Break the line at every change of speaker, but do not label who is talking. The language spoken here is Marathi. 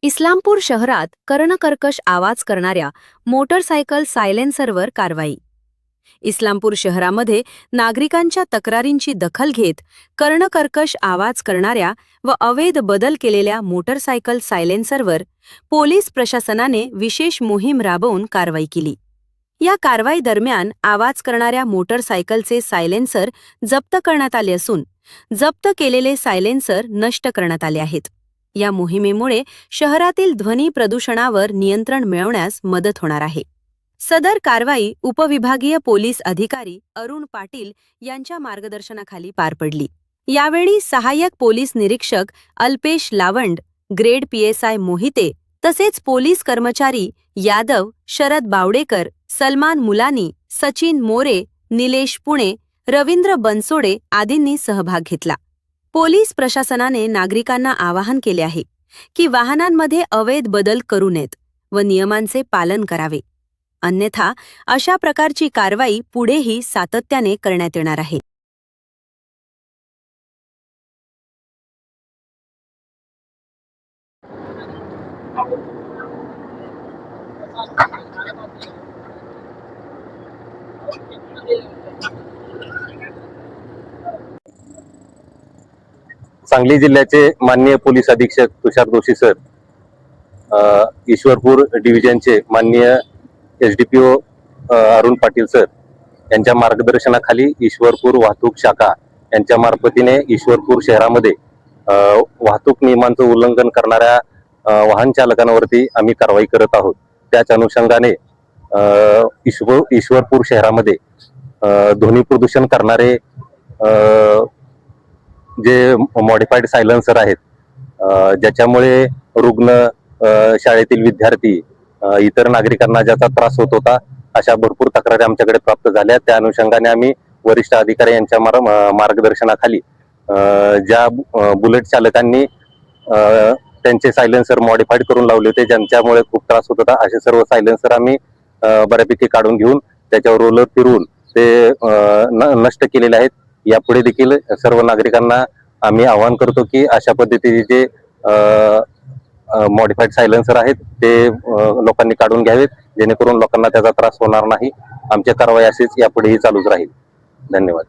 इस्लामपूर शहरात कर्णकर्कश आवाज करणाऱ्या मोटरसायकल सायलेन्सरवर कारवाई. इस्लामपूर शहरामध्ये नागरिकांच्या तक्रारींची दखल घेत कर्णकर्कश आवाज करणाऱ्या व अवैध बदल केलेल्या मोटरसायकल सायलेन्सरवर पोलीस प्रशासनाने विशेष मोहीम राबवून कारवाई केली. या कारवाई दरम्यान आवाज करणाऱ्या मोटरसायकलचे सायलेन्सर जप्त करण्यात आले असून जप्त केलेले सायलेन्सर नष्ट करण्यात आले आहेत. या मोहिमेमुळे शहरातील ध्वनी प्रदूषणावर नियंत्रण मिळवण्यास मदत होणार आहे. सदर कारवाई उपविभागीय पोलीस अधिकारी अरुण पाटील यांच्या मार्गदर्शनाखाली पार पडली. यावेळी सहाय्यक पोलीस निरीक्षक अल्पेश लावंड, ग्रेड PSI मोहिते तसेच पोलीस कर्मचारी यादव, शरद बावडेकर, सलमान मुलानी, सचिन मोरे, निलेश पुणे, रवींद्र बनसोडे आदींनी सहभाग घेतला. पोलीस प्रशासनाने नागरिकांना आवाहन केले आहे की वाहनांमध्ये अवैध बदल करू नयेत व नियमांचे पालन करावे, अन्यथा अशा प्रकारची कारवाई पुढेही सातत्याने करण्यात येणार आहे.
सांगली जिल्ह्याचे माननीय पोलीस अधीक्षक तुषार जोशी सर, ईश्वरपूर डिव्हिजनचे माननीय SDPO अरुण पाटील सर यांच्या मार्गदर्शनाखाली ईश्वरपूर वाहतूक शाखा यांच्या मार्फतीने ईश्वरपूर शहरामध्ये वाहतूक नियमांचं उल्लंघन करणाऱ्या वाहन चालकांवरती आम्ही कारवाई करत आहोत. त्याच अनुषंगाने ईश्वरपूर शहरामध्ये ध्वनी प्रदूषण करणारे जे मॉडिफाईड सायलेन्सर आहेत, ज्याच्यामुळे रुग्ण, शाळेतील विद्यार्थी, इतर नागरिकांना ज्याचा त्रास होत होता, अशा भरपूर तक्रारी आमच्याकडे प्राप्त झाल्या. त्या अनुषंगाने आम्ही वरिष्ठ अधिकारी यांच्या मार्गदर्शनाखाली ज्या बुलेट चालकांनी त्यांचे सायलेन्सर मॉडिफाईड करून लावले होते, ज्यांच्यामुळे खूप त्रास होत होता, असे सर्व सायलेन्सर आम्ही बऱ्यापैकी काढून घेऊन त्याच्यावर रोलर फिरवून ते नष्ट केलेले आहेत. यापुढे देखील सर्व नागरिकांना आम्ही आवाहन करतो की अशा पद्धतीचे जे मॉडिफाईड सायलेन्सर आहेत ते लोकांनी काढून घ्यावेत, जेणेकरून लोकांना त्याचा त्रास होणार नाही. आमची कारवाई अशीच यापुढेही चालूच राहील. धन्यवाद.